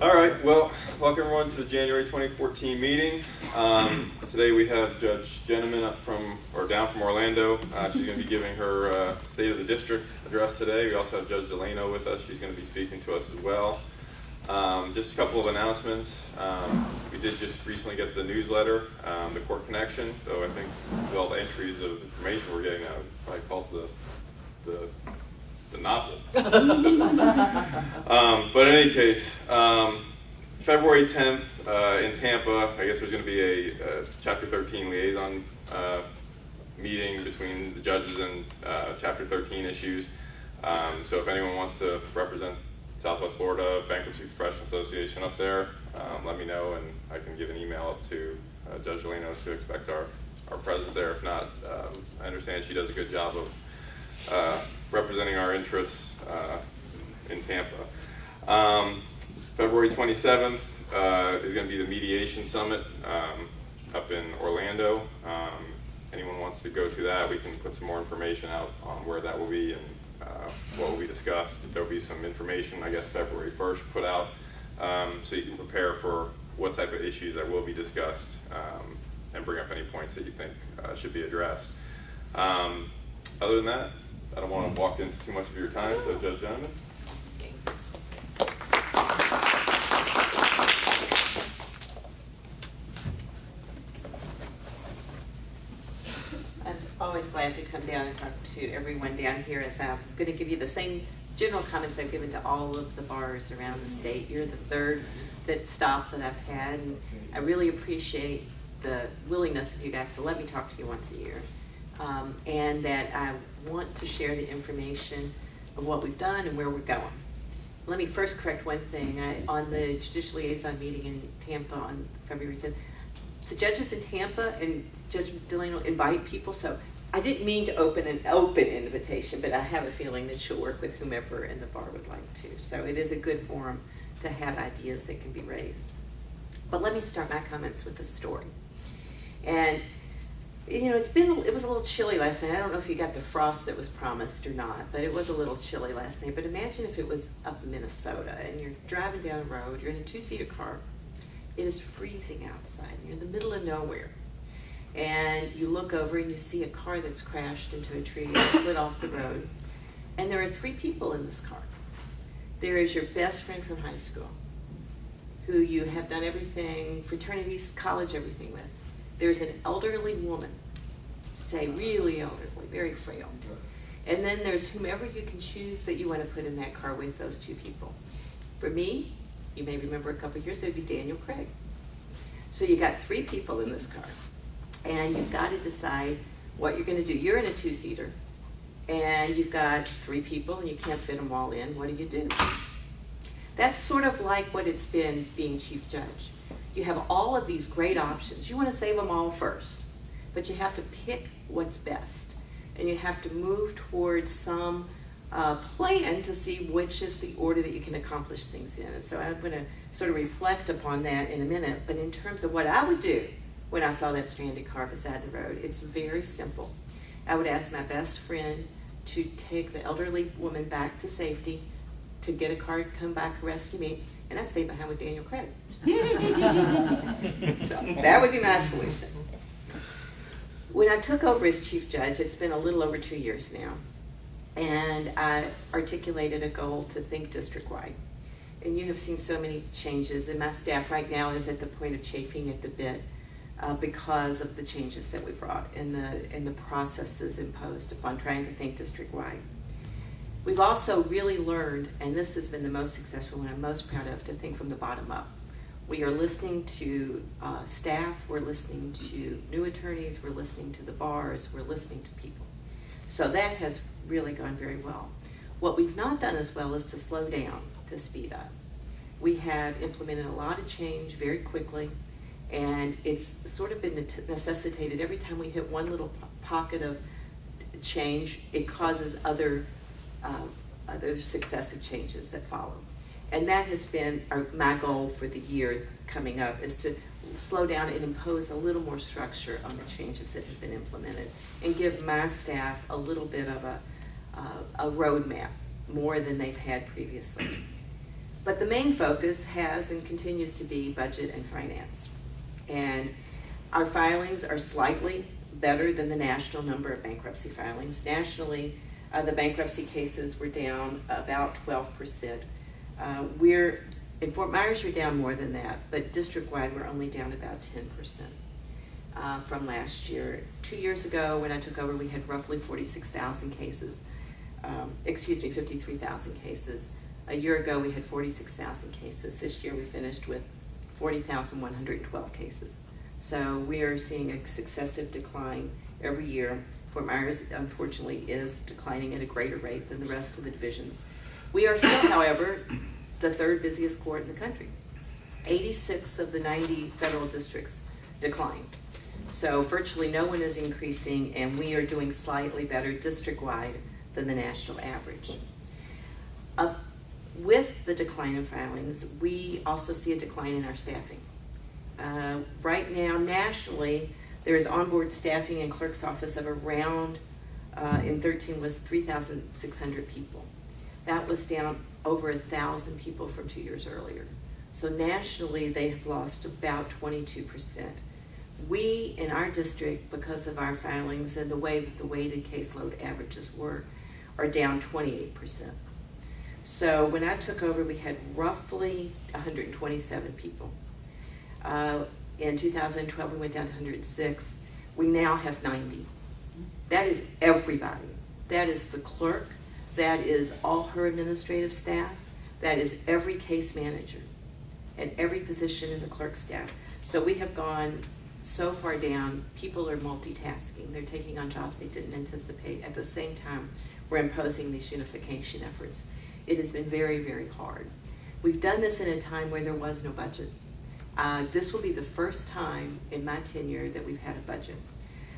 All right, well, welcome everyone to the January 2014 meeting. Today we have Judge Jennemann down from Orlando. She's going to be giving her State of the District address today. We also have Judge Delano with us. She's going to be speaking to us as well. Just a couple of announcements. We did just recently get the newsletter, the Court Connection, though I think with all the entries of information we're getting, I would probably call it the novel. But in any case, February 10th in Tampa, I guess there's going to be a Chapter 13 liaison meeting between the judges and Chapter 13 issues. So if anyone wants to represent Southwest Florida Bankruptcy Professional Association up there, let me know and I can give an email up to Judge Delano to expect our presence there. If not, I understand she does a good job of representing our interests in Tampa. February 27th is going to be the Mediation Summit up in Orlando. Anyone wants to go to that, we can put some more information out on where that will be and what will be discussed. There will be some information, I guess, February 1st put out so you can prepare for what type of issues that will be discussed and bring up any points that you think should be addressed. Other than that, I don't want to walk into too much of your time, so Judge Jennemann. Thanks. I'm always glad to come down and talk to everyone down here, as I'm going to give you the same general comments I've given to all of the bars around the state. You're the third stop that I've had, and I really appreciate the willingness of you guys to let me talk to you once a year. And that I want to share the information of what we've done and where we're going. Let me first correct one thing. On the Judicial Liaison meeting in Tampa on February 10th, the judges in Tampa and Judge Delano invite people, so I didn't mean to open an open invitation, but I have a feeling that she'll work with whomever in the bar would like to. So it is a good forum to have ideas that can be raised. But let me start my comments with a story. And you know, it was a little chilly last night. I don't know if you got the frost that was promised or not, but it was a little chilly last night. But imagine if it was up in Minnesota and you're driving down the road, you're in a two-seater car, it is freezing outside, and you're in the middle of nowhere. And you look over and you see a car that's crashed into a tree and slid off the road. And there are three people in this car. There is your best friend from high school, who you have done everything, fraternities, college, everything with. There's an elderly woman, say really elderly, very frail. And then there's whomever you can choose that you want to put in that car with those two people. For me, you may remember a couple of years, it would be Daniel Craig. So you got three people in this car, and you've got to decide what you're going to do. You're in a two-seater, and you've got three people, and you can't fit them all in. What do? That's sort of like what it's been being chief judge. You have all of these great options. You want to save them all first, but you have to pick what's best. And you have to move towards some plan to see which is the order that you can accomplish things in. And so I'm going to sort of reflect upon that in a minute. But in terms of what I would do when I saw that stranded car beside the road, it's very simple. I would ask my best friend to take the elderly woman back to safety, to get a car to come back and rescue me, and I'd stay behind with Daniel Craig. So that would be my solution. When I took over as chief judge, it's been a little over 2 years now, and I articulated a goal to think district-wide. And you have seen so many changes, and my staff right now is at the point of chafing at the bit because of the changes that we've wrought and the processes imposed upon trying to think district-wide. We've also really learned, and this has been the most successful one I'm most proud of, to think from the bottom up. We are listening to staff, we're listening to new attorneys, we're listening to the bars, we're listening to people. So that has really gone very well. What we've not done as well is to slow down, to speed up. We have implemented a lot of change very quickly, and it's sort of been necessitated every time we hit one little pocket of change, it causes other successive changes that follow. And that has been my goal for the year coming up, is to slow down and impose a little more structure on the changes that have been implemented and give my staff a little bit of a roadmap, more than they've had previously. But the main focus has and continues to be budget and finance. And our filings are slightly better than the national number of bankruptcy filings. Nationally, the bankruptcy cases were down about 12%. In Fort Myers, you're down more than that, but district-wide, we're only down about 10% from last year. 2 years ago, when I took over, we had roughly 46,000 cases. 53,000 cases. A year ago, we had 46,000 cases. This year, we finished with 40,112 cases. So we are seeing a successive decline every year. Fort Myers, unfortunately, is declining at a greater rate than the rest of the divisions. We are still, however, the third busiest court in the country. 86 of the 90 federal districts declined. So virtually no one is increasing, and we are doing slightly better district-wide than the national average. With the decline in filings, we also see a decline in our staffing. Right now, nationally, there is onboard staffing in clerk's office of around, in 13 was 3,600 people. That was down over 1,000 people from 2 years earlier. So nationally, they have lost about 22%. We, in our district, because of our filings and the way that the weighted caseload averages were, are down 28%. So when I took over, we had roughly 127 people. In 2012, we went down to 106. We now have 90. That is everybody. That is the clerk. That is all her administrative staff. That is every case manager and every position in the clerk staff. So we have gone so far down, people are multitasking. They're taking on jobs they didn't anticipate. At the same time, we're imposing these unification efforts. It has been very, very hard. We've done this in a time where there was no budget. This will be the first time in my tenure that we've had a budget.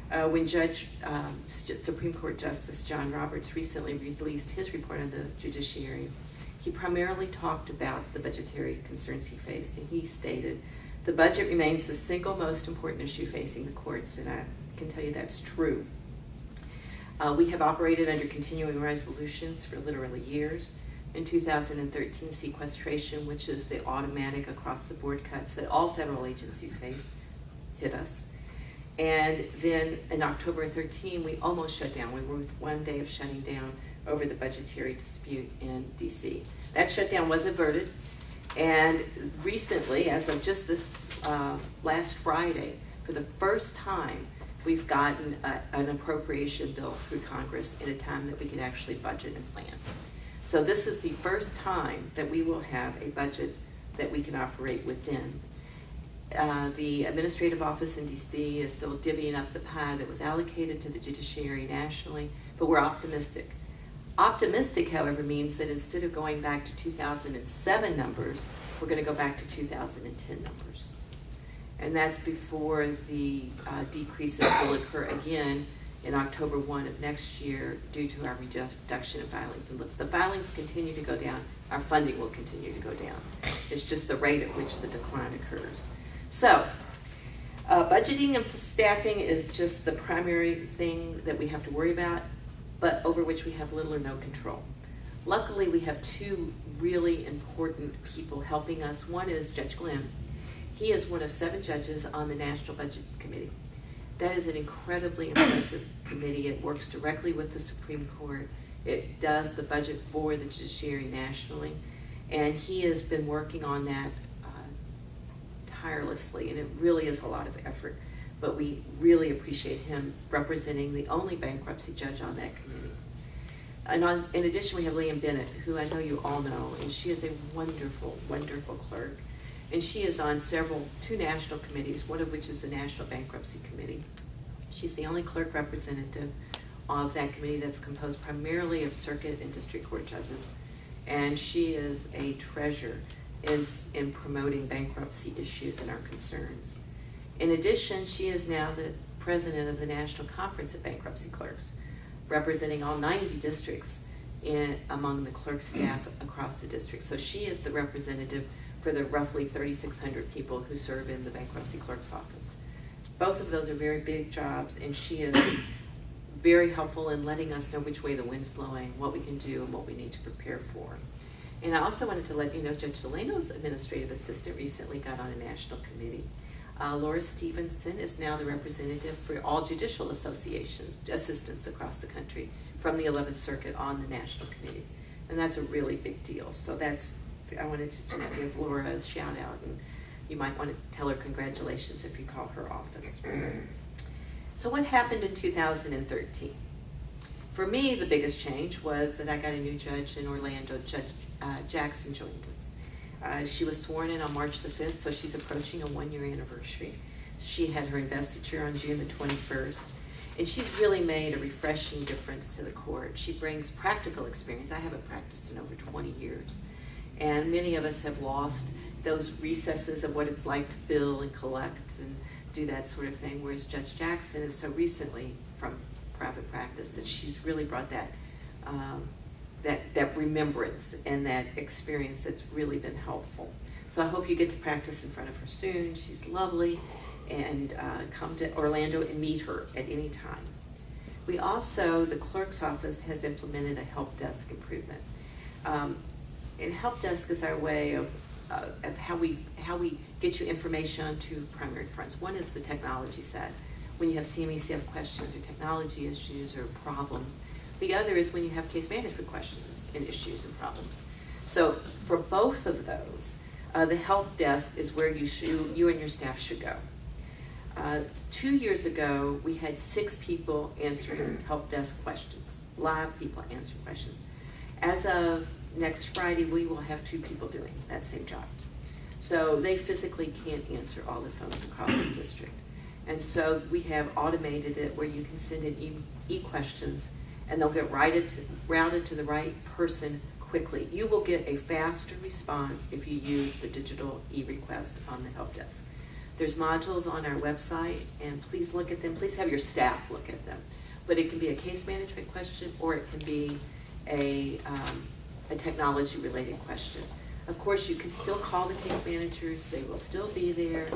When Supreme Court Justice John Roberts recently released his report on the judiciary, he primarily talked about the budgetary concerns he faced, and he stated, the budget remains the single most important issue facing the courts, and I can tell you that's true. We have operated under continuing resolutions for literally years. In 2013, sequestration, which is the automatic across-the-board cuts that all federal agencies face, hit us. And then in October 13, we almost shut down. We were with 1 day of shutting down over the budgetary dispute in D.C. That shutdown was averted, and recently, as of just this last Friday, for the first time, we've gotten an appropriation bill through Congress in a time that we can actually budget and plan. So this is the first time that we will have a budget that we can operate within. The administrative office in D.C. is still divvying up the pie that was allocated to the judiciary nationally, but we're optimistic. Optimistic, however, means that instead of going back to 2007 numbers, we're going to go back to 2010 numbers. And that's before the decreases will occur again in October 1 of next year due to our reduction in filings. And the filings continue to go down, our funding will continue to go down. It's just the rate at which the decline occurs. So, budgeting and staffing is just the primary thing that we have to worry about, but over which we have little or no control. Luckily, we have two really important people helping us. One is Judge Glenn. He is one of 7 judges on the National Budget Committee. That is an incredibly impressive committee. It works directly with the Supreme Court. It does the budget for the judiciary nationally. And he has been working on that tirelessly, and it really is a lot of effort. But we really appreciate him representing the only bankruptcy judge on that committee. And in addition, we have Liam Bennett, who I know you all know, and she is a wonderful, wonderful clerk. And she is on 2 national committees, one of which is the National Bankruptcy Committee. She's the only clerk representative of that committee that's composed primarily of circuit and district court judges. And she is a treasure in promoting bankruptcy issues and our concerns. In addition, she is now the president of the National Conference of Bankruptcy Clerks, representing all 90 districts among the clerk staff across the district. So she is the representative for the roughly 3,600 people who serve in the bankruptcy clerk's office. Both of those are very big jobs, and she is very helpful in letting us know which way the wind's blowing, what we can do, and what we need to prepare for. And I also wanted to let you know Judge Delano's administrative assistant recently got on a national committee. Laura Stevenson is now the representative for all judicial association assistants across the country from the 11th Circuit on the national committee. And that's a really big deal. So I wanted to just give Laura a shout out, and you might want to tell her congratulations if you call her office. So what happened in 2013? For me, the biggest change was that I got a new judge in Orlando. Judge Jackson joined us. She was sworn in on March the 5th, so she's approaching a 1-year anniversary. She had her investiture on June the 21st, and she's really made a refreshing difference to the court. She brings practical experience. I haven't practiced in over 20 years, and many of us have lost those recesses of what it's like to bill and collect and do that sort of thing, whereas Judge Jackson is so recently from private practice that she's really brought that that remembrance and that experience that's really been helpful. So I hope you get to practice in front of her soon. She's lovely, and come to Orlando and meet her at any time. We also, the clerk's office has implemented a help desk improvement. And help desk is our way of how we get you information on two primary fronts. One is the technology side, when you have CMECF questions or technology issues or problems. The other is when you have case management questions and issues and problems. So for both of those, the help desk is where you and your staff should go. 2 years ago, we had 6 people answering help desk questions, live people answering questions. As of next Friday, we will have 2 people doing that same job. So they physically can't answer all the phones across the district. And so we have automated it where you can send in e-questions, and they'll get routed to the right person quickly. You will get a faster response if you use the digital e-request on the help desk. There's modules on our website, and please look at them. Please have your staff look at them. But it can be a case management question, or it can be a technology-related question. Of course, you can still call the case managers. They will still be there,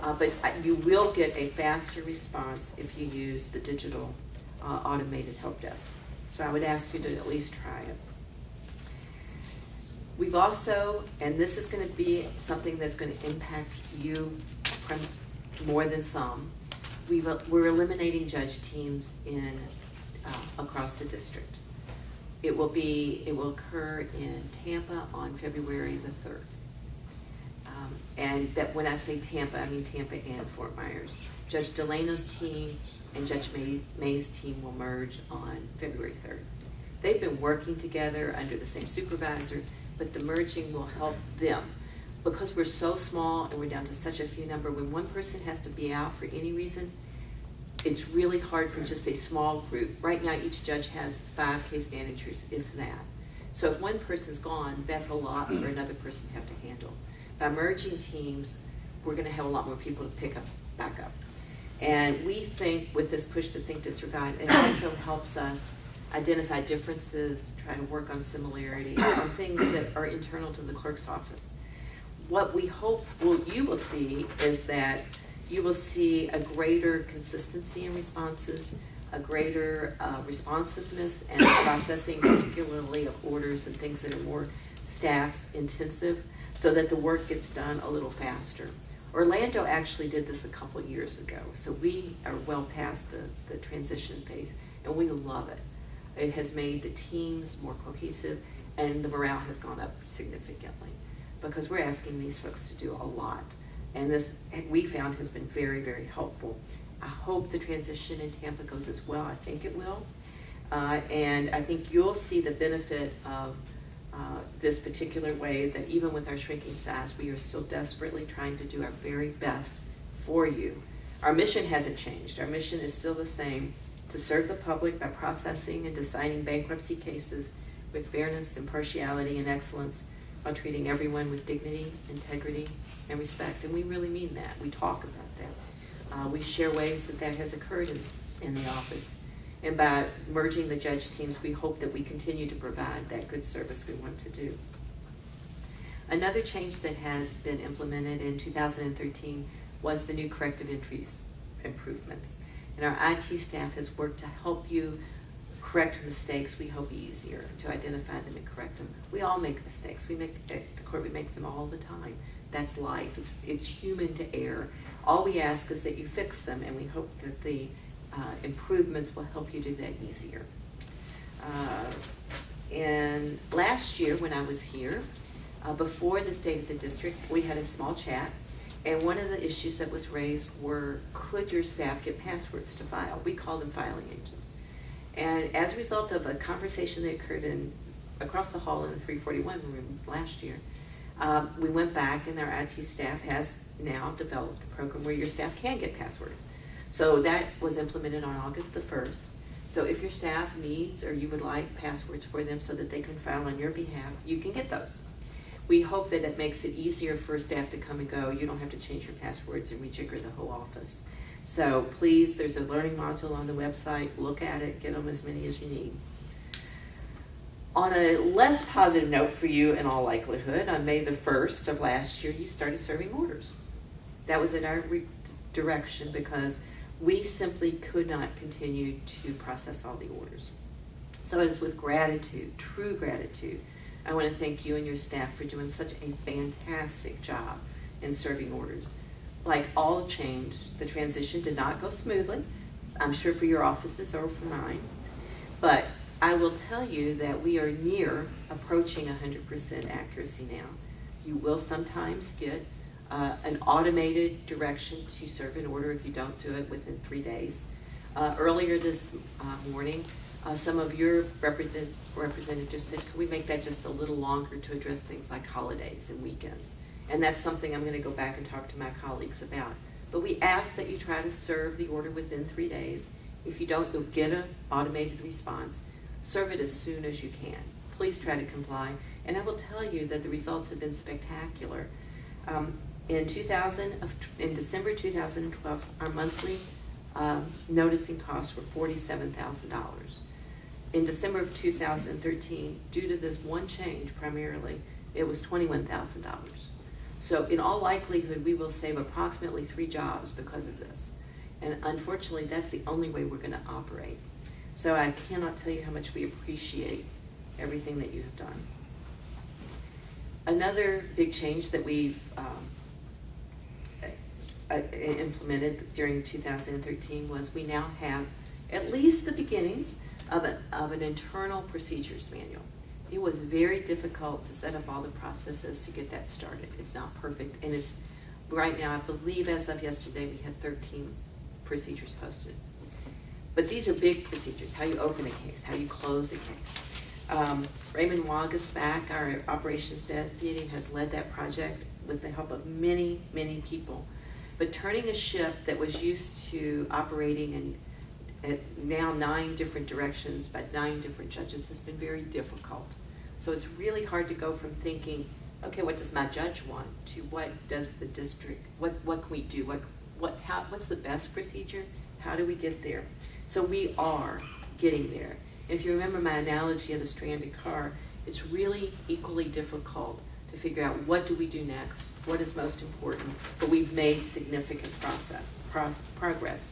but you will get a faster response if you use the digital automated help desk. So I would ask you to at least try it. We've also, and this is going to be something that's going to impact you more than some, we're eliminating judge teams across the district. It will occur in Tampa on February the 3rd. And that when I say Tampa, I mean Tampa and Fort Myers. Judge Delano's team and Judge May's team will merge on February 3rd. They've been working together under the same supervisor, but the merging will help them. Because we're so small and we're down to such a few number, when one person has to be out for any reason, it's really hard for just a small group. Right now, each judge has 5 case managers, if that. So if one person's gone, that's a lot for another person to have to handle. By merging teams, we're going to have a lot more people to pick up, back up. And we think with this push to think, disregard, it also helps us identify differences, try to work on similarities, on things that are internal to the clerk's office. What we hope you will see is that you will see a greater consistency in responses, a greater responsiveness and processing, particularly of orders and things that are more staff intensive, so that the work gets done a little faster. Orlando actually did this a couple years ago, so we are well past the transition phase, and we love it. It has made the teams more cohesive, and the morale has gone up significantly, because we're asking these folks to do a lot. And this, we found, has been very, very helpful. I hope the transition in Tampa goes as well. I think it will. And I think you'll see the benefit of this particular way, that even with our shrinking size, we are still desperately trying to do our very best for you. Our mission hasn't changed. Our mission is still the same: to serve the public by processing and deciding bankruptcy cases with fairness, impartiality, and excellence, while treating everyone with dignity, integrity, and respect. And we really mean that. We talk about that. We share ways that has occurred in the office. And by merging the judge teams, we hope that we continue to provide that good service we want to do. Another change that has been implemented in 2013 was the new corrective entries improvements. And our IT staff has worked to help you correct mistakes, we hope easier to identify them and correct them. We all make mistakes. We make at the court. We make them all the time. That's life. It's human to err. All we ask is that you fix them, and we hope that the improvements will help you do that easier. And last year when I was here, before the state of the district, we had a small chat, and one of the issues that was raised were, could your staff get passwords to file? We call them filing agents. And as a result of a conversation that occurred across the hall in the 341 room last year, we went back, and our IT staff has now developed a program where your staff can get passwords. So that was implemented on August the 1st. So if your staff needs or you would like passwords for them so that they can file on your behalf, you can get those. We hope that it makes it easier for staff to come and go. You don't have to change your passwords and rejigger the whole office. So please, there's a learning module on the website. Look at it, get them as many as you need. On a less positive note for you, in all likelihood, on May the 1st of last year, you started serving orders. That was in our direction because we simply could not continue to process all the orders. So it is with gratitude, true gratitude, I want to thank you and your staff for doing such a fantastic job in serving orders. Like all change, the transition did not go smoothly. I'm sure for your offices or for mine. But I will tell you that we are near approaching 100% accuracy now. You will sometimes get an automated direction to serve an order if you don't do it within 3 days. Earlier this morning, some of your representatives said, could we make that just a little longer to address things like holidays and weekends? And that's something I'm going to go back and talk to my colleagues about. But we ask that you try to serve the order within 3 days. If you don't, you'll get an automated response. Serve it as soon as you can. Please try to comply. And I will tell you that the results have been spectacular. In December 2012, our monthly noticing costs were $47,000. In December of 2013, due to this one change primarily, it was $21,000. So in all likelihood, we will save approximately 3 jobs because of this. And unfortunately, that's the only way we're going to operate. So I cannot tell you how much we appreciate everything that you have done. Another big change that we've implemented during 2013 was we now have at least the beginnings of an internal procedures manual. It was very difficult to set up all the processes to get that started. It's not perfect, and it's right now, I believe as of yesterday, we had 13 procedures posted. But these are big procedures: how you open a case, how you close a case. Raymond Wagasback, our operations deputy, has led that project with the help of many, many people. But turning a ship that was used to operating in at now 9 different directions by 9 different judges has been very difficult. So it's really hard to go from thinking, okay, what does my judge want, to what does the district, what can we do, what's the best procedure, how do we get there? So we are getting there. If you remember my analogy of the stranded car, it's really equally difficult to figure out what do we do next, what is most important, but we've made significant progress.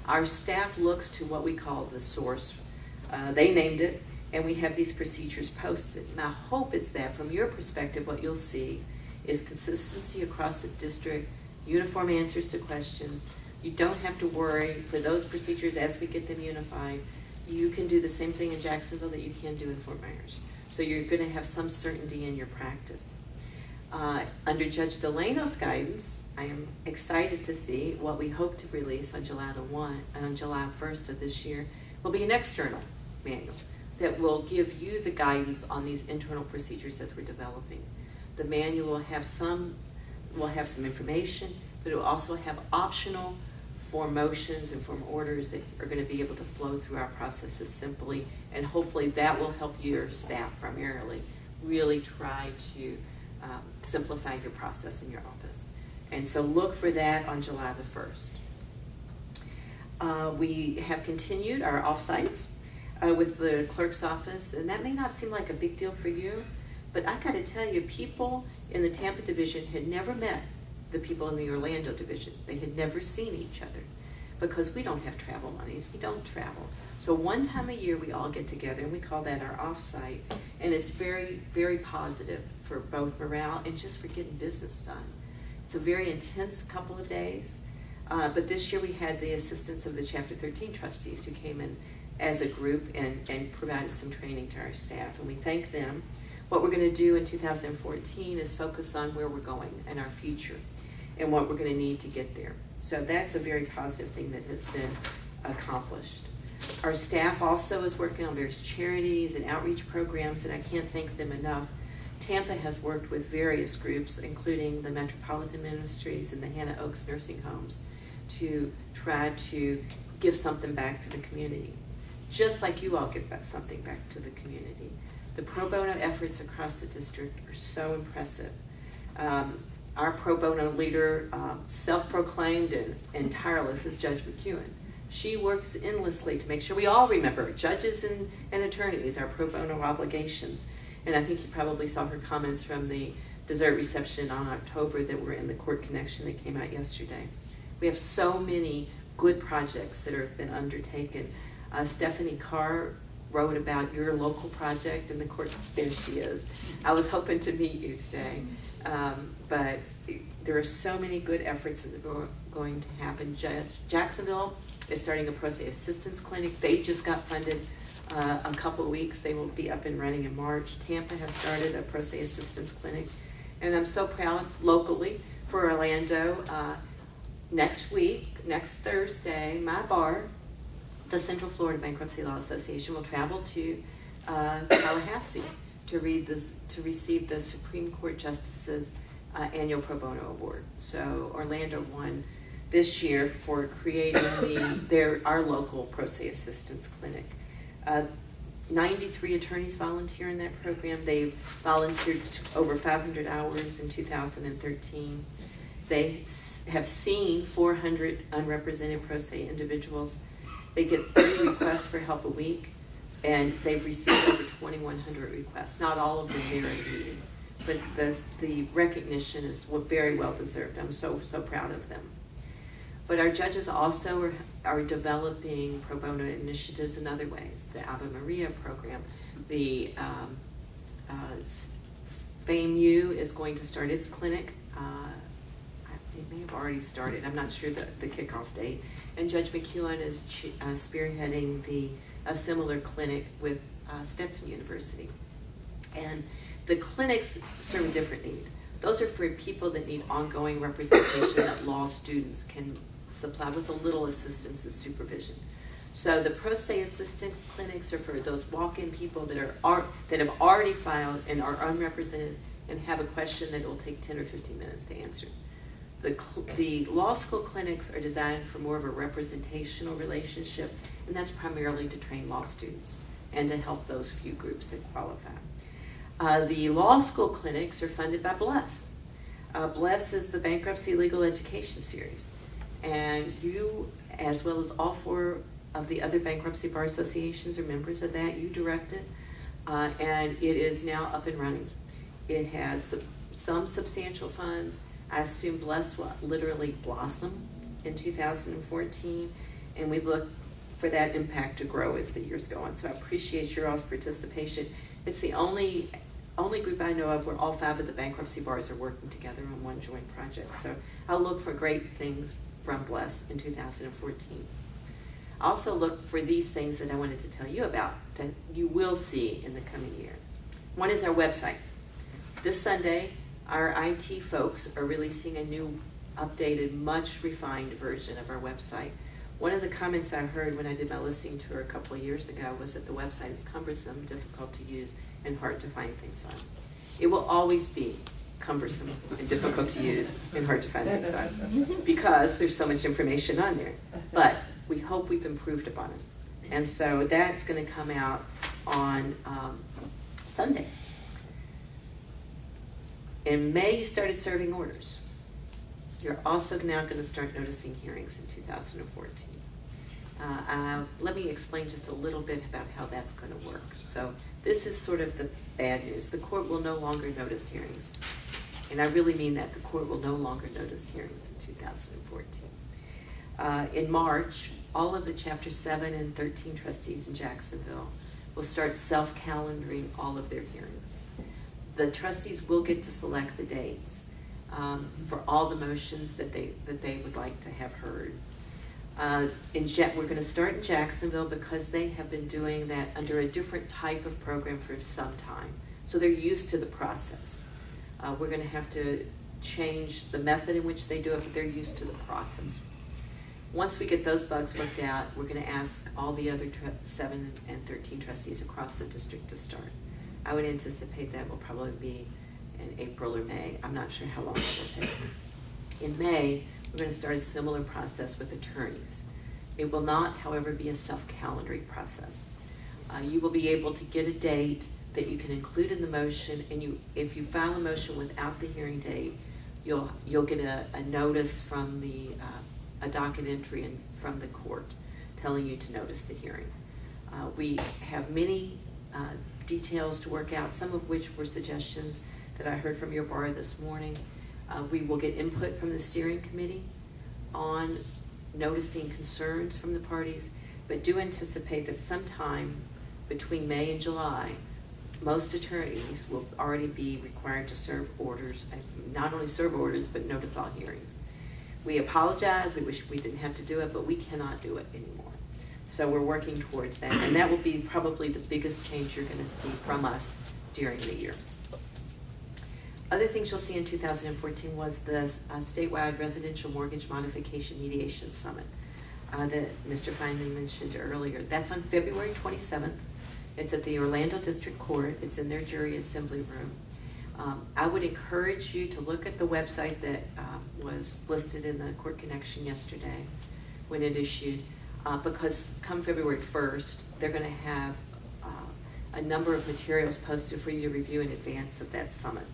Our staff looks to what we call the source. They named it, and we have these procedures posted. My hope is that from your perspective, what you'll see is consistency across the district, uniform answers to questions. You don't have to worry for those procedures as we get them unified. You can do the same thing in Jacksonville that you can do in Fort Myers. So you're going to have some certainty in your practice. Under Judge Delano's guidance, I am excited to see what we hope to release on July 1st of this year will be an external manual that will give you the guidance on these internal procedures as we're developing. The manual will have some information, but it will also have optional form motions and form orders that are going to be able to flow through our processes simply, and hopefully that will help your staff primarily really try to simplify your process in your office. And so look for that on July the 1st. We have continued our offsites with the clerk's office, and that may not seem like a big deal for you, but I got to tell you, people in the Tampa division had never met the people in the Orlando division. They had never seen each other. because we don't have travel monies. We don't travel. So one time a year we all get together and we call that our offsite. And it's very, very positive for both morale and just for getting business done. It's a very intense couple of days. But this year we had the assistance of the Chapter 13 trustees who came in as a group and provided some training to our staff. And we thank them. What we're going to do in 2014 is focus on where we're going and our future and what we're going to need to get there. So that's a very positive thing that has been accomplished. Our staff also is working on various charities and outreach programs, and I can't thank them enough. Tampa has worked with various groups, including the Metropolitan Ministries and the Hannah Oaks Nursing Homes, to try to give something back to the community, just like you all give something back to the community. The pro bono efforts across the district are so impressive. Our pro bono leader, self-proclaimed and tireless, is Judge McEwen. She works endlessly to make sure we all remember, judges and attorneys, our pro bono obligations. And I think you probably saw her comments from the dessert reception on October that were in the Court Connection that came out yesterday. We have so many good projects that have been undertaken. Stephanie Carr wrote about your local project in the court. There she is. I was hoping to meet you today. But there are so many good efforts that are going to happen. Jacksonville is starting a pro se assistance clinic. They just got funded a couple of weeks. They will be up and running in March. Tampa has started a pro se assistance clinic. And I'm so proud locally for Orlando. Next week, next Thursday, my bar, the Central Florida Bankruptcy Law Association, will travel to Tallahassee to receive the Supreme Court Justice's annual pro bono award. So Orlando won this year for creating our local pro se assistance clinic. 93 attorneys volunteer in that program. They volunteered over 500 hours in 2013. They have seen 400 unrepresented pro se individuals. They get 30 requests for help a week, and they've received over 2,100 requests. Not all of them merit a meeting, but the recognition is very well deserved. I'm so proud of them. But our judges also are developing pro bono initiatives in other ways. The Ave Maria program, the FAMU is going to start its clinic. It may have already started. I'm not sure the kickoff date. And Judge McEwen is spearheading a similar clinic with Stetson University. And the clinics serve a different need. Those are for people that need ongoing representation that law students can supply with a little assistance and supervision. So the pro se assistance clinics are for those walk-in people that have already filed and are unrepresented and have a question that will take 10 or 15 minutes to answer. The law school clinics are designed for more of a representational relationship, and that's primarily to train law students and to help those few groups that qualify. The law school clinics are funded by BLESS. BLESS is the Bankruptcy Legal Education Series, and you, as well as all 4 of the other bankruptcy bar associations, are members of that. You direct it, and it is now up and running. It has some substantial funds. I assume BLESS will literally blossom in 2014, and we look for that impact to grow as the years go on. So I appreciate your all's participation. It's the only group I know of where all 5 of the bankruptcy bars are working together on one joint project. So I'll look for great things from BLESS in 2014. I also look for these things that I wanted to tell you about that you will see in the coming year. One is our website. This Sunday, our IT folks are releasing a new, updated, much refined version of our website. One of the comments I heard when I did my listening tour a couple of years ago was that the website is cumbersome, difficult to use, and hard to find things on. It will always be cumbersome and difficult to use and hard to find things on because there's so much information on there. But we hope we've improved upon it. And so that's going to come out on Sunday. In May, you started serving orders. You're also now going to start noticing hearings in 2014. Let me explain just a little bit about how that's going to work. So this is sort of the bad news. The court will no longer notice hearings. And I really mean that. The court will no longer notice hearings in 2014. In March, all of the Chapter 7 and 13 trustees in Jacksonville will start self-calendaring all of their hearings. The trustees will get to select the dates for all the motions that they would like to have heard. We're going to start in Jacksonville because they have been doing that under a different type of program for some time. So they're used to the process. We're going to have to change the method in which they do it, but they're used to the process. Once we get those bugs worked out, we're going to ask all the other 7 and 13 trustees across the district to start. I would anticipate that will probably be in April or May. I'm not sure how long it will take. In May, we're going to start a similar process with attorneys. It will not, however, be a self-calendaring process. You will be able to get a date that you can include in the motion, and if you file a motion without the hearing date, you'll get a notice from a docket entry from the court telling you to notice the hearing. We have many details to work out, some of which were suggestions that I heard from your bar this morning. We will get input from the steering committee on noticing concerns from the parties, but do anticipate that sometime between May and July, most attorneys will already be required to serve orders, and not only serve orders, but notice all hearings. We apologize, we wish we didn't have to do it, but we cannot do it anymore. So we're working towards that, and that will be probably the biggest change you're going to see from us during the year. Other things you'll see in 2014 was the statewide residential mortgage modification mediation summit that Mr. Feynman mentioned earlier. That's on February 27th. It's at the Orlando District Court. It's in their jury assembly room. I would encourage you to look at the website that was listed in the Court Connection yesterday when it issued, because come February 1st, they're going to have a number of materials posted for you to review in advance of that summit.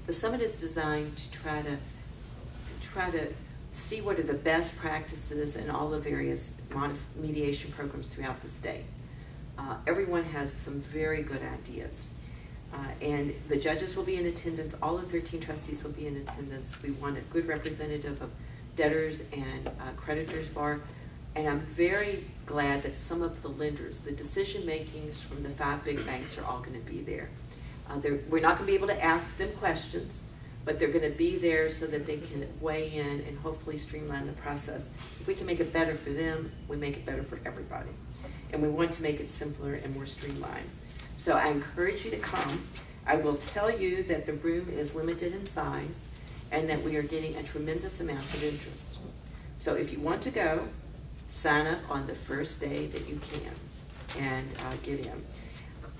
The summit is designed to try to see what are the best practices in all the various mediation programs throughout the state. Everyone has some very good ideas. And the judges will be in attendance. All the 13 trustees will be in attendance. We want a good representative of debtors and creditors bar. And I'm very glad that some of the lenders, the decision makings from the 5 big banks, are all going to be there. We're not going to be able to ask them questions, but they're going to be there so that they can weigh in and hopefully streamline the process. If we can make it better for them, we make it better for everybody. And we want to make it simpler and more streamlined. So I encourage you to come. I will tell you that the room is limited in size and that we are getting a tremendous amount of interest. So if you want to go, sign up on the first day that you can and get in.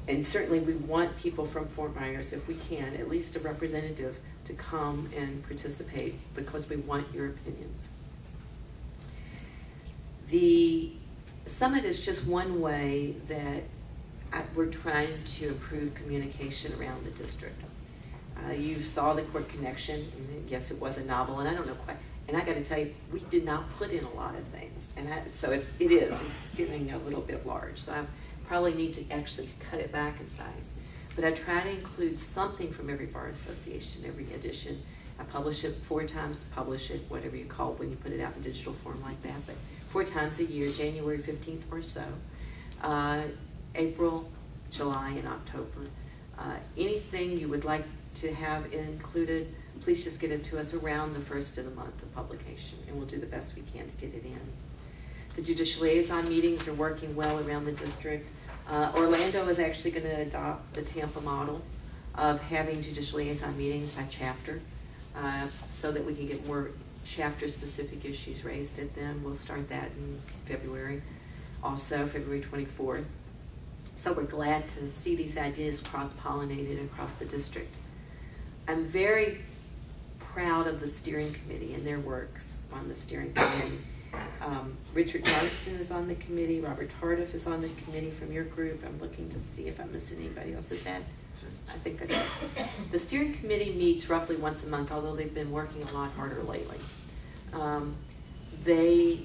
And certainly we want people from Fort Myers, if we can, at least a representative, to come and participate because we want your opinions. The summit is just one way that we're trying to improve communication around the district. You saw the Court Connection, and yes, it was a novel, and I don't know quite, and I got to tell you, we did not put in a lot of things, and so it's getting a little bit large, so I probably need to actually cut it back in size. But I try to include something from every bar association, every edition. I publish it 4 times, publish it, whatever you call it when you put it out in digital form like that, but 4 times a year, January 15th or so, April, July, and October. Anything you would like to have included, please just get it to us around the first of the month of publication, and we'll do the best we can to get it in. The judicial liaison meetings are working well around the district. Orlando is actually going to adopt the Tampa model of having judicial liaison meetings by chapter so that we can get more chapter-specific issues raised at them. We'll start that in February, also February 24th. So we're glad to see these ideas cross-pollinated across the district. I'm very proud of the steering committee and their works on the steering committee. Richard Johnston is on the committee. Robert Tardif is on the committee from your group. I'm looking to see if I'm missing anybody else. Is that? I think that's it. The steering committee meets roughly once a month, although they've been working a lot harder lately. They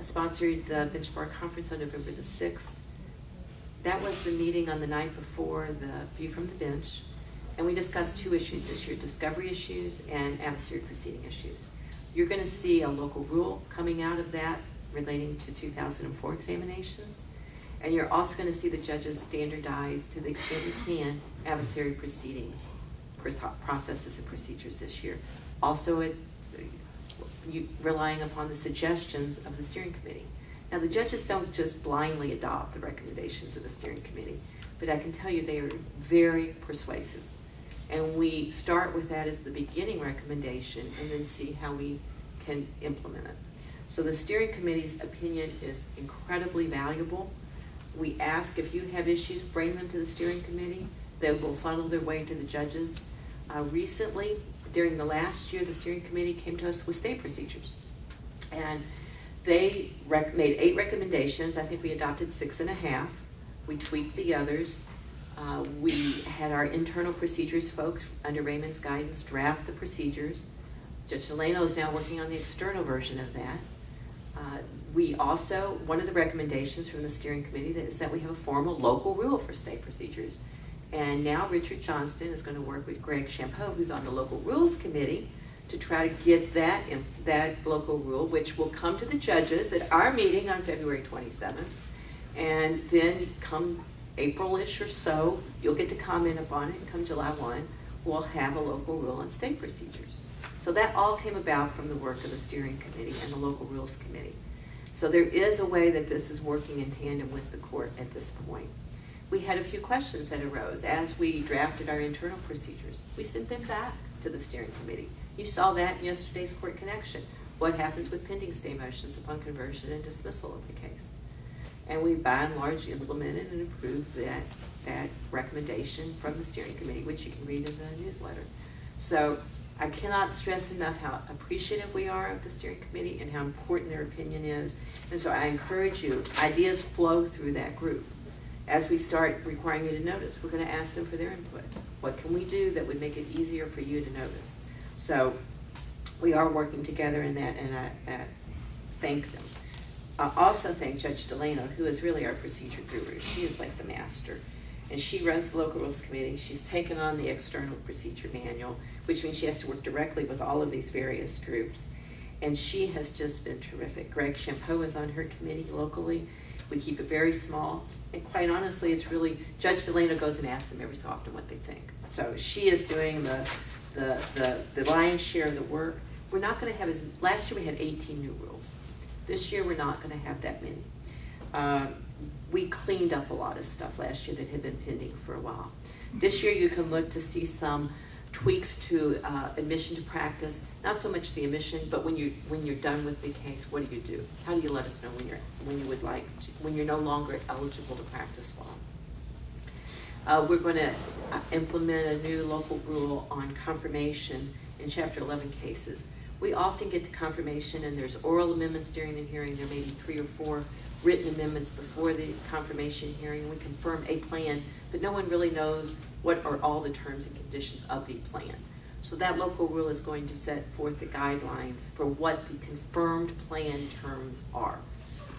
sponsored the Bench Bar Conference on November the 6th. That was the meeting on the night before the View from the Bench. And we discussed 2 issues this year, discovery issues and adversary proceeding issues. You're going to see a local rule coming out of that relating to 2004 examinations. And you're also going to see the judges standardize, to the extent we can, adversary proceedings, processes and procedures this year. Also, relying upon the suggestions of the steering committee. Now, the judges don't just blindly adopt the recommendations of the steering committee, but I can tell you they are very persuasive. And we start with that as the beginning recommendation and then see how we can implement it. So the steering committee's opinion is incredibly valuable. We ask if you have issues, bring them to the steering committee. They will funnel their way to the judges. Recently, during the last year, the steering committee came to us with state procedures. And they made 8 recommendations. I think we adopted 6.5. We tweaked the others. We had our internal procedures folks, under Raymond's guidance, draft the procedures. Judge Delano is now working on the external version of that. We also, one of the recommendations from the steering committee is that we have a formal local rule for state procedures. And now Richard Johnston is going to work with Greg Champeau, who's on the local rules committee, to try to get that local rule, which will come to the judges at our meeting on February 27th. And then come April-ish or so, you'll get to comment upon it. Come July 1, we'll have a local rule on state procedures. So that all came about from the work of the steering committee and the local rules committee. So there is a way that this is working in tandem with the court at this point. We had a few questions that arose as we drafted our internal procedures. We sent them back to the steering committee. You saw that in yesterday's court connection. What happens with pending stay motions upon conversion and dismissal of the case? And we, by and large, implemented and approved that recommendation from the steering committee, which you can read in the newsletter. So I cannot stress enough how appreciative we are of the steering committee and how important their opinion is. And so I encourage you, ideas flow through that group. As we start requiring you to notice, we're going to ask them for their input. What can we do that would make it easier for you to notice? So we are working together in that, and I thank them. I also thank Judge Delano, who is really our procedure guru. She is like the master. And she runs the local rules committee. She's taken on the external procedure manual, which means she has to work directly with all of these various groups. And she has just been terrific. Greg Champeau is on her committee locally. We keep it very small. And quite honestly, it's really, Judge Delano goes and asks them every so often what they think. So she is doing the lion's share of the work. We're not going to have last year we had 18 new rules. This year we're not going to have that many. We cleaned up a lot of stuff last year that had been pending for a while. This year you can look to see some tweaks to admission to practice. Not so much the admission, but when you're done with the case, what do? How do you let us know when you're no longer eligible to practice law? We're going to implement a new local rule on confirmation in Chapter 11 cases. We often get to confirmation and there's oral amendments during the hearing. There may be 3 or 4 written amendments before the confirmation hearing. We confirm a plan, but no one really knows what are all the terms and conditions of the plan. So that local rule is going to set forth the guidelines for what the confirmed plan terms are.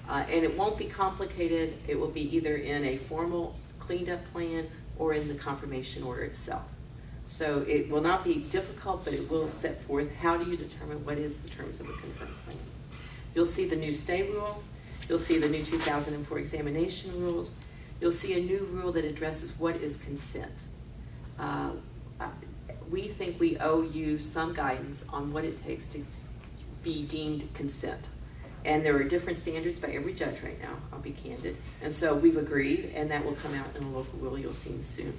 And it won't be complicated. It will be either in a formal cleaned up plan or in the confirmation order itself. So it will not be difficult, but it will set forth how do you determine what is the terms of a confirmed plan. You'll see the new stay rule. You'll see the new 2004 examination rules. You'll see a new rule that addresses what is consent. We think we owe you some guidance on what it takes to be deemed consent. And there are different standards by every judge right now, I'll be candid. And so we've agreed, and that will come out in a local rule you'll see soon.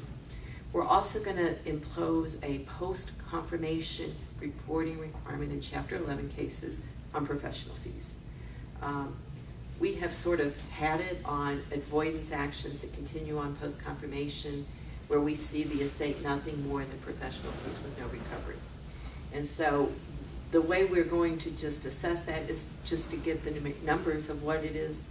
We're also going to impose a post-confirmation reporting requirement in Chapter 11 cases on professional fees. We have sort of had it on avoidance actions that continue on post-confirmation, where we see the estate nothing more than professional fees with no recovery. And so the way we're going to just assess that is just to get the numbers of what it is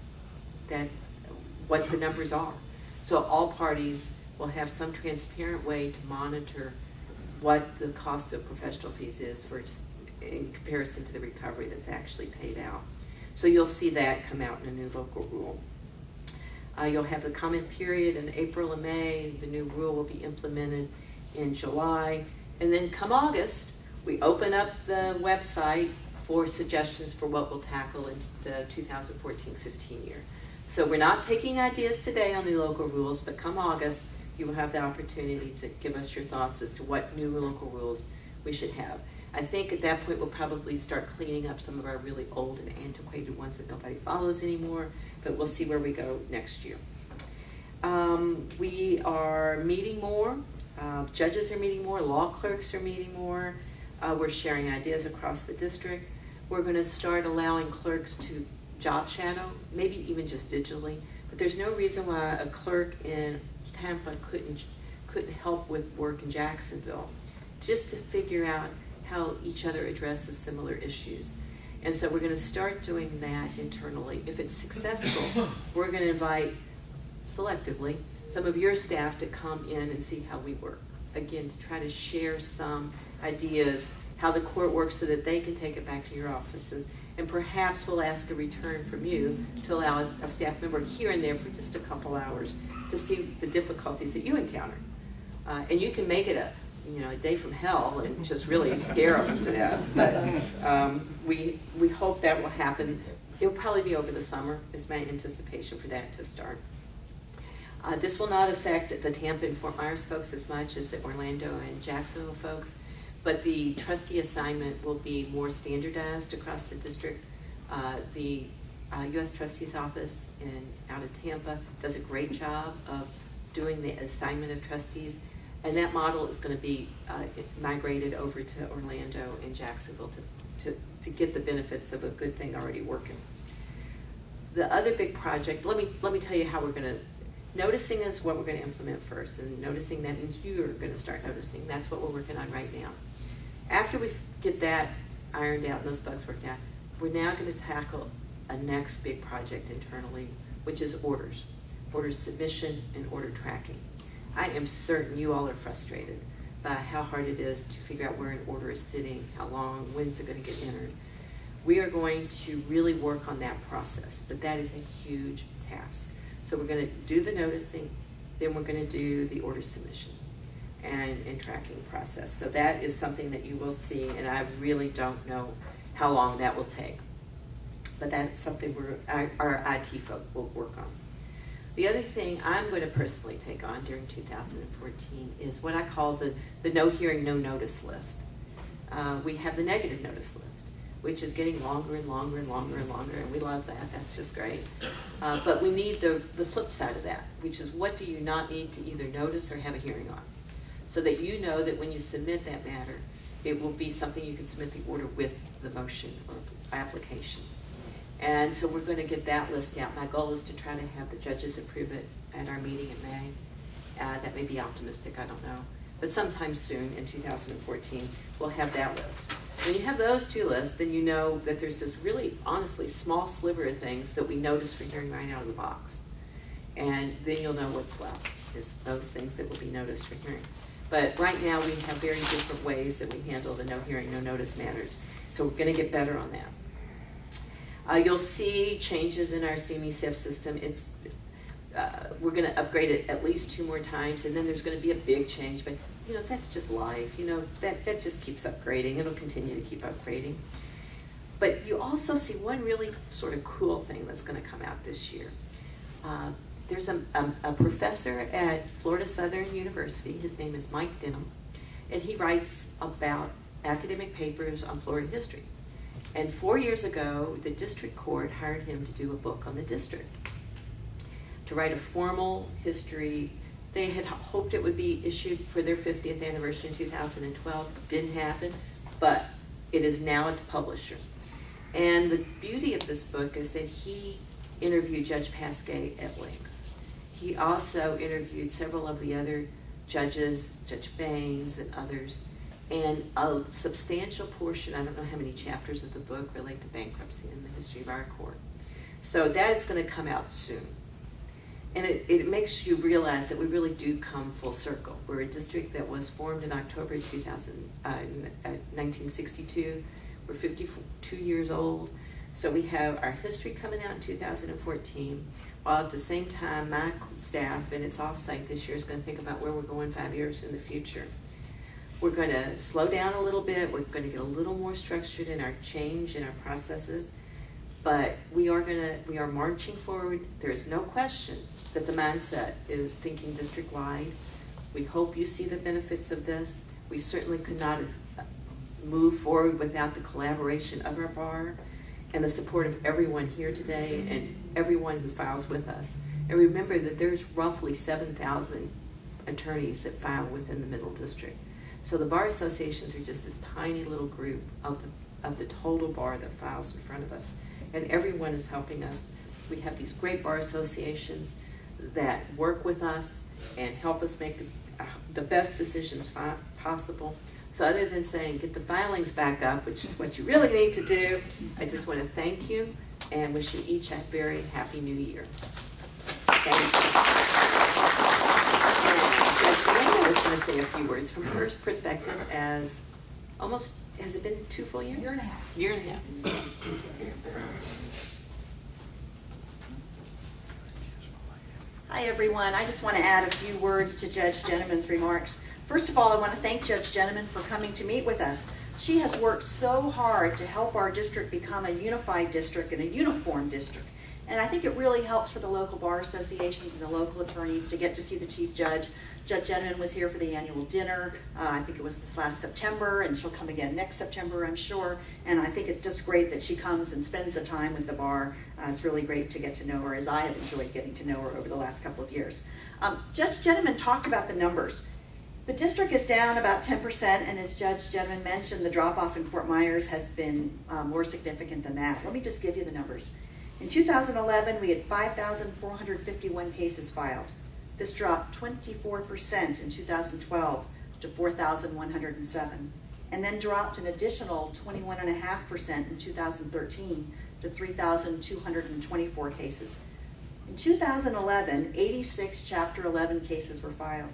what the numbers are. So all parties will have some transparent way to monitor what the cost of professional fees is in comparison to the recovery that's actually paid out. So you'll see that come out in a new local rule. You'll have the comment period in April and May. The new rule will be implemented in July. And then come August, we open up the website for suggestions for what we'll tackle in the 2014-15 year. So we're not taking ideas today on new local rules, but come August, you will have the opportunity to give us your thoughts as to what new local rules we should have. I think at that point we'll probably start cleaning up some of our really old and antiquated ones that nobody follows anymore, but we'll see where we go next year. We are meeting more, judges are meeting more, law clerks are meeting more, we're sharing ideas across the district. We're going to start allowing clerks to job shadow, maybe even just digitally, but there's no reason why a clerk in Tampa couldn't help with work in Jacksonville, just to figure out how each other addresses similar issues. And so we're going to start doing that internally. If it's successful, we're going to invite selectively some of your staff to come in and see how we work. Again, to try to share some ideas, how the court works, so that they can take it back to your offices. And perhaps we'll ask a return from you to allow a staff member here and there for just a couple hours to see the difficulties that you encounter. And you can make it a day from hell and just really scare them to death. But we hope that will happen. It'll probably be over the summer, is my anticipation for that to start. This will not affect the Tampa and Fort Myers folks as much as the Orlando and Jacksonville folks, but the trustee assignment will be more standardized across the district. The U.S. Trustee's Office out of Tampa does a great job of doing the assignment of trustees, and that model is going to be migrated over to Orlando and Jacksonville to get the benefits of a good thing already working. The other big project, let me tell you how we're going to. Noticing is what we're going to implement first, and noticing, that means you're going to start noticing. That's what we're working on right now. After we get that ironed out and those bugs worked out, we're now going to tackle a next big project internally, which is orders submission and order tracking. I am certain you all are frustrated by how hard it is to figure out where an order is sitting, how long, when's it going to get entered. We are going to really work on that process, but that is a huge task. So we're going to do the noticing, then we're going to do the order submission and tracking process. So that is something that you will see, and I really don't know how long that will take. But that's something our IT folk will work on. The other thing I'm going to personally take on during 2014 is what I call the no hearing, no notice list. We have the negative notice list, which is getting longer and longer and longer and longer, and we love that. That's just great. But we need the flip side of that, which is what do you not need to either notice or have a hearing on, so that you know that when you submit that matter, it will be something you can submit the order with the motion or application. And so we're going to get that list out. My goal is to try to have the judges approve it at our meeting in May. That may be optimistic, I don't know. But sometime soon in 2014, we'll have that list. When you have those two lists, then you know that there's this really, honestly, small sliver of things that we notice for hearing right out of the box. And then you'll know what's left, is those things that will be noticed for hearing. But right now, we have very different ways that we handle the no hearing, no notice matters. So we're going to get better on that. You'll see changes in our CME-CIF system. We're going to upgrade it at least 2 more times, and then there's going to be a big change. But that's just life. That just keeps upgrading. It'll continue to keep upgrading. But you also see one really sort of cool thing that's going to come out this year. There's a professor at Florida Southern University. His name is Mike Denham, and he writes about academic papers on Florida history. And 4 years ago, the district court hired him to do a book on the district, to write a formal history. They had hoped it would be issued for their 50th anniversary in 2012. Didn't happen, but it is now at the publisher. And the beauty of this book is that he interviewed Judge Pasquet at length. He also interviewed several of the other judges, Judge Baines and others, and a substantial portion, I don't know how many chapters of the book, relate to bankruptcy and the history of our court. So that is going to come out soon. And it makes you realize that we really do come full circle. We're a district that was formed in October 1962. We're 52 years old. So we have our history coming out in 2014, while at the same time my staff and its offsite this year is going to think about where we're going 5 years in the future. We're going to slow down a little bit. We're going to get a little more structured in our change in our processes. But we are marching forward. There is no question that the mindset is thinking district-wide. We hope you see the benefits of this. We certainly could not have moved forward without the collaboration of our bar and the support of everyone here today and everyone who files with us. And remember that there's roughly 7,000 attorneys that file within the Middle District. So the bar associations are just this tiny little group of the total bar that files in front of us. And everyone is helping us. We have these great bar associations that work with us and help us make the best decisions possible. So other than saying get the filings back up, which is what you really need to do, I just want to thank you and wish you each a very happy new year. Thank you. And Judge Delano is going to say a few words from her perspective as almost, has it been 2 full years? Year and a half. Year and a half. Hi, everyone. I just want to add a few words to Judge Jennemann's remarks. First of all, I want to thank Judge Jennemann for coming to meet with us. She has worked so hard to help our district become a unified district and a uniform district. And I think it really helps for the local bar associations and the local attorneys to get to see the chief judge. Judge Jennemann was here for the annual dinner. I think it was this last September, and she'll come again next September, I'm sure. And I think it's just great that she comes and spends the time with the bar. It's really great to get to know her, as I have enjoyed getting to know her over the last couple of years. Judge Jennemann talked about the numbers. The district is down about 10%, and as Judge Jennemann mentioned, the drop-off in Fort Myers has been more significant than that. Let me just give you the numbers. In 2011, we had 5,451 cases filed. This dropped 24% in 2012 to 4,107, and then dropped an additional 21.5% in 2013 to 3,224 cases. In 2011, 86 Chapter 11 cases were filed,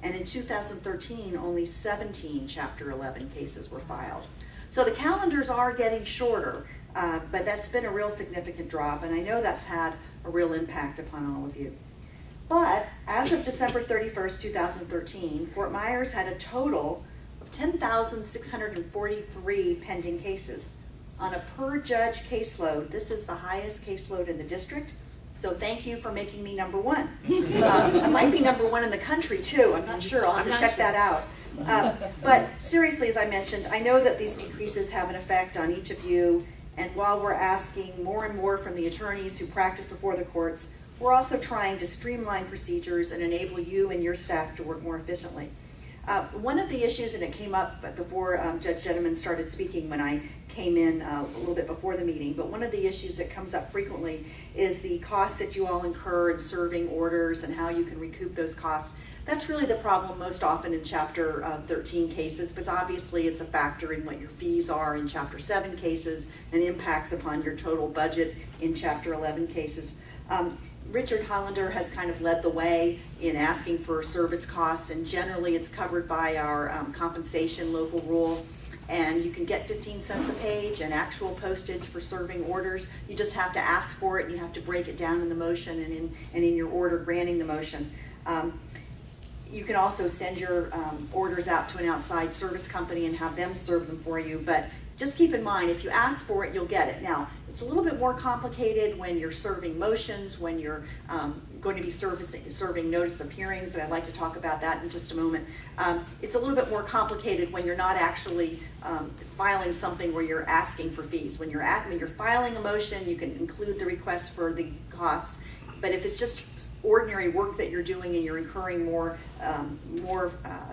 and in 2013, only 17 Chapter 11 cases were filed. So the calendars are getting shorter, but that's been a real significant drop, and I know that's had a real impact upon all of you. But as of December 31st, 2013, Fort Myers had a total of 10,643 pending cases. On a per-judge caseload, this is the highest caseload in the district, so thank you for making me number one. I might be number one in the country, too. I'm not sure. I'll have to check that out. But seriously, as I mentioned, I know that these decreases have an effect on each of you, and while we're asking more and more from the attorneys who practice before the courts, we're also trying to streamline procedures and enable you and your staff to work more efficiently. One of the issues, and it came up before Judge Jennemann started speaking when I came in a little bit before the meeting, but one of the issues that comes up frequently is the costs that you all incur in serving orders and how you can recoup those costs. That's really the problem most often in Chapter 13 cases, because obviously it's a factor in what your fees are in Chapter 7 cases and impacts upon your total budget in Chapter 11 cases. Richard Hollander has kind of led the way in asking for service costs, and generally it's covered by our compensation local rule, and you can get 15 cents a page and actual postage for serving orders. You just have to ask for it, and you have to break it down in the motion and in your order granting the motion. You can also send your orders out to an outside service company and have them serve them for you, but just keep in mind, if you ask for it, you'll get it. Now, it's a little bit more complicated when you're serving motions, when you're going to be serving notice of hearings, and I'd like to talk about that in just a moment. It's a little bit more complicated when you're not actually filing something where you're asking for fees. When you're filing a motion, you can include the request for the costs. But if it's just ordinary work that you're doing and you're incurring more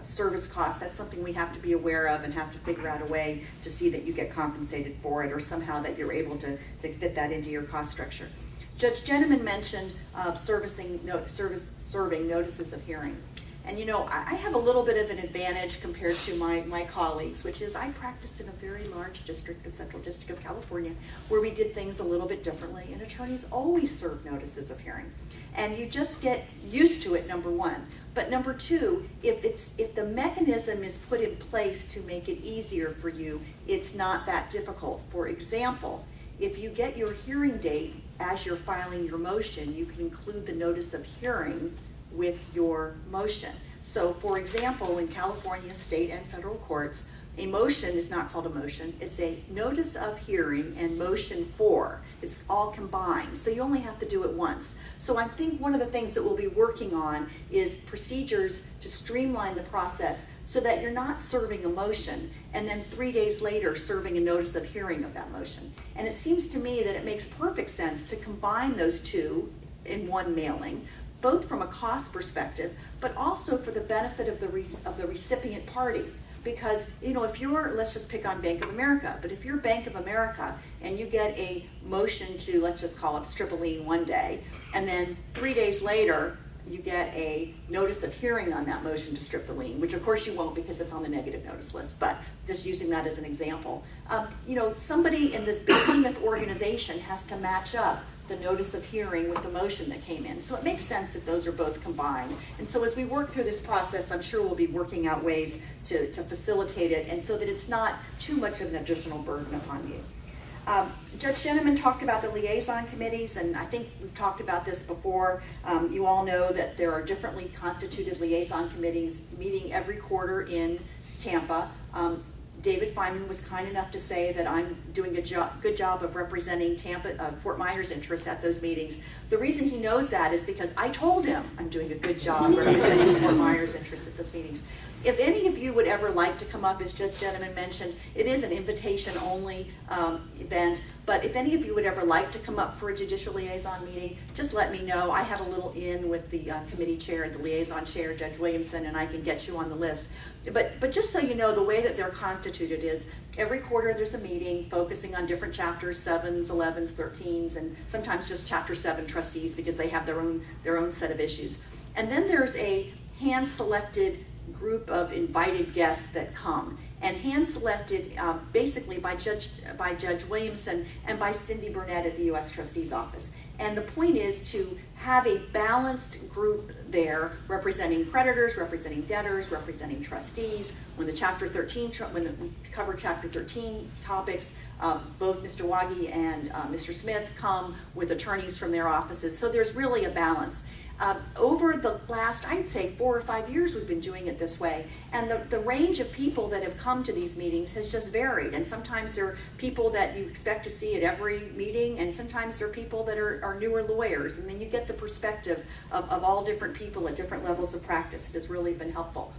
service costs, that's something we have to be aware of and have to figure out a way to see that you get compensated for it, or somehow that you're able to fit that into your cost structure. Judge Jennemann mentioned serving notices of hearing. And you know, I have a little bit of an advantage compared to my colleagues, which is I practiced in a very large district, the Central District of California, where we did things a little bit differently, and attorneys always serve notices of hearing. And you just get used to it, number one. But number two, if the mechanism is put in place to make it easier for you, it's not that difficult. For example, if you get your hearing date as you're filing your motion, you can include the notice of hearing with your motion. So for example, in California state and federal courts, a motion is not called a motion, it's a notice of hearing and motion for. It's all combined, so you only have to do it once. So I think one of the things that we'll be working on is procedures to streamline the process so that you're not serving a motion and then 3 days later serving a notice of hearing of that motion. And it seems to me that it makes perfect sense to combine those two in one mailing, both from a cost perspective, but also for the benefit of the recipient party. Because, you know, if you're, let's just pick on Bank of America, but if you're Bank of America and you get a motion to, let's just call it strip a lien one day, and then 3 days later, you get a notice of hearing on that motion to strip the lien, which of course you won't because it's on the negative notice list, but just using that as an example. You know, somebody in this behemoth organization has to match up the notice of hearing with the motion that came in. So it makes sense if those are both combined. And so as we work through this process, I'm sure we'll be working out ways to facilitate it and so that it's not too much of an additional burden upon you. Judge Jennemann talked about the liaison committees, and I think we've talked about this before. You all know that there are differently constituted liaison committees meeting every quarter in Tampa. David Feynman was kind enough to say that I'm doing a good job of representing Fort Myers' interests at those meetings. The reason he knows that is because I told him I'm doing a good job representing Fort Myers' interests at those meetings. If any of you would ever like to come up, as Judge Jennemann mentioned, it is an invitation-only event, but if any of you would ever like to come up for a judicial liaison meeting, just let me know. I have a little in with the committee chair, the liaison chair, Judge Williamson, and I can get you on the list. But just so you know, the way that they're constituted is every quarter there's a meeting focusing on different chapters, 7s, 11s, 13s, and sometimes just chapter 7 trustees because they have their own set of issues. And then there's a hand-selected group of invited guests that come, and hand-selected basically by Judge Williamson and by Cindy Burnett at the U.S. Trustee's Office. And the point is to have a balanced group there representing creditors, representing debtors, representing trustees. When we cover Chapter 13 topics, both Mr. Waggy and Mr. Smith come with attorneys from their offices. So there's really a balance. Over the last, I'd say 4 or 5 years, we've been doing it this way. And the range of people that have come to these meetings has just varied. And sometimes there are people that you expect to see at every meeting, and sometimes there are people that are newer lawyers. And then you get the perspective of all different people at different levels of practice. It has really been helpful.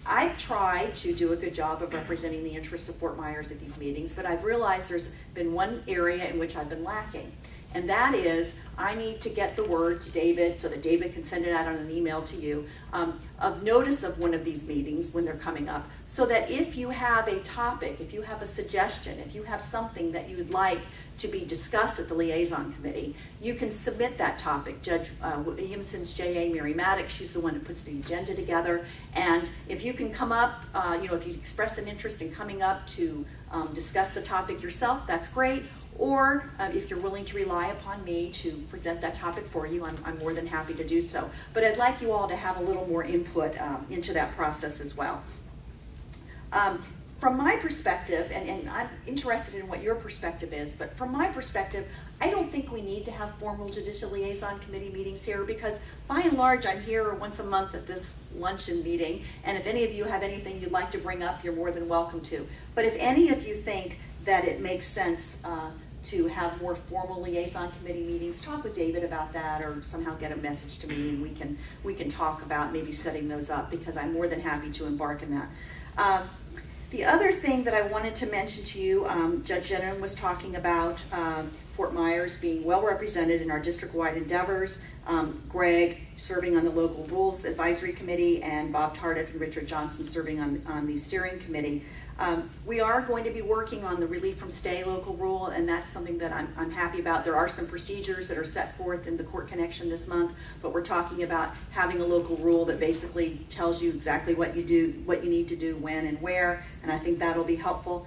I've tried to do a good job of representing the interests of Fort Myers at these meetings, but I've realized there's been one area in which I've been lacking. And that is, I need to get the word to David so that David can send it out on an email to you of notice of one of these meetings when they're coming up, so that if you have a topic, if you have a suggestion, if you have something that you would like to be discussed at the liaison committee, you can submit that topic. Judge Williamson's J.A. Mary Maddox, she's the one that puts the agenda together. And if you can come up, if you express an interest in coming up to discuss the topic yourself, that's great. Or if you're willing to rely upon me to present that topic for you, I'm more than happy to do so. But I'd like you all to have a little more input into that process as well. From my perspective, and I'm interested in what your perspective is, but from my perspective, I don't think we need to have formal judicial liaison committee meetings here because by and large I'm here once a month at this luncheon meeting, and if any of you have anything you'd like to bring up, you're more than welcome to. But if any of you think that it makes sense to have more formal liaison committee meetings, talk with David about that, or somehow get a message to me, and we can talk about maybe setting those up, because I'm more than happy to embark in that. The other thing that I wanted to mention to you, Judge Jennemann was talking about Fort Myers being well represented in our district-wide endeavors. Greg serving on the Local Rules Advisory Committee, and Bob Tardif and Richard Johnson serving on the steering committee. We are going to be working on the relief from stay local rule, and that's something that I'm happy about. There are some procedures that are set forth in the court connection this month, but we're talking about having a local rule that basically tells you exactly what you do, what you need to do, when and where, and I think that'll be helpful.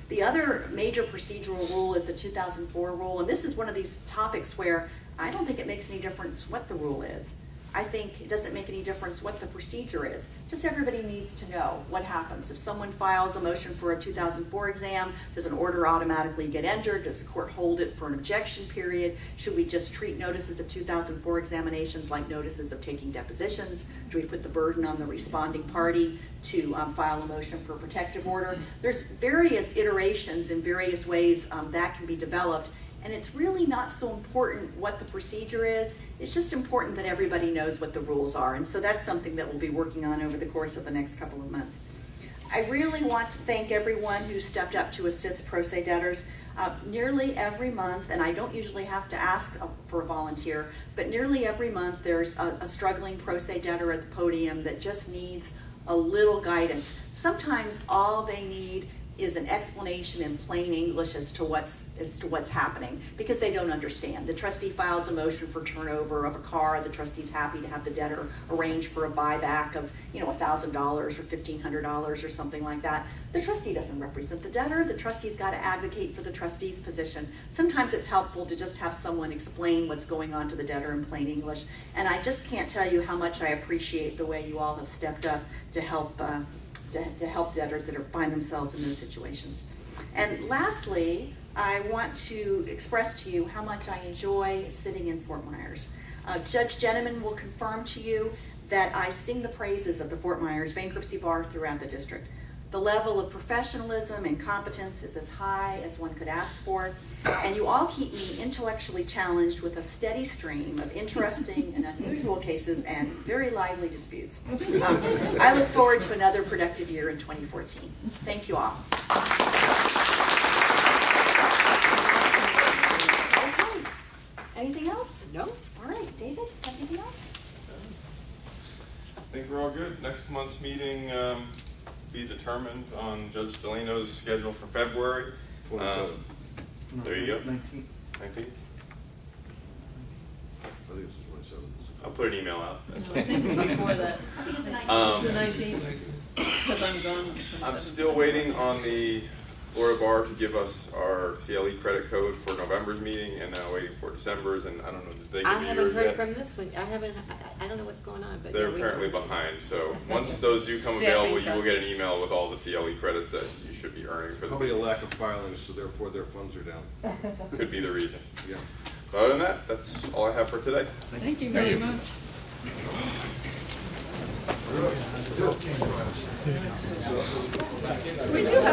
The other major procedural rule is the 2004 rule, and this is one of these topics where I don't think it makes any difference what the rule is. I think it doesn't make any difference what the procedure is. Just everybody needs to know what happens. If someone files a motion for a 2004 exam, does an order automatically get entered? Does the court hold it for an objection period? Should we just treat notices of 2004 examinations like notices of taking depositions? Do we put the burden on the responding party to file a motion for a protective order? There's various iterations and various ways that can be developed. And it's really not so important what the procedure is. It's just important that everybody knows what the rules are. And so that's something that we'll be working on over the course of the next couple of months. I really want to thank everyone who stepped up to assist pro se debtors. Nearly every month, and I don't usually have to ask for a volunteer, but nearly every month there's a struggling pro se debtor at the podium that just needs a little guidance. Sometimes all they need is an explanation in plain English as to what's happening, because they don't understand. The trustee files a motion for turnover of a car. The trustee's happy to have the debtor arrange for a buyback of $1,000 or $1,500 or something like that. The trustee doesn't represent the debtor. The trustee's got to advocate for the trustee's position. Sometimes it's helpful to just have someone explain what's going on to the debtor in plain English. And I just can't tell you how much I appreciate the way you all have stepped up to help debtors that find themselves in those situations. And lastly, I want to express to you how much I enjoy sitting in Fort Myers. Judge Jennemann will confirm to you that I sing the praises of the Fort Myers Bankruptcy Bar throughout the district. The level of professionalism and competence is as high as one could ask for, and you all keep me intellectually challenged with a steady stream of interesting and unusual cases and very lively disputes. I look forward to another productive year in 2014. Thank you all. Okay. Anything else? No. All right, David, anything else? I think we're all good. Next month's meeting be determined on Judge Delano's schedule for February. 47. There you go. 19. 19. I think it's the 27th. I'll put an email out. No, I think it's before that. It's the 19th, because I'm gone. I'm still waiting on the Florida Bar to give us our CLE credit code for November's meeting, and now waiting for December's, and I don't know, did they give I you haven't yours heard yet? from this one. I don't know what's going on, but They're yeah, we apparently haven't. behind, so once those do come available, you will get an email with all the CLE credits that you should be earning for the Probably a meetings. lack of filings, so therefore their funds are down. Could be the reason. Yeah. So other than that, that's all I have for today. Thank you very much. We do have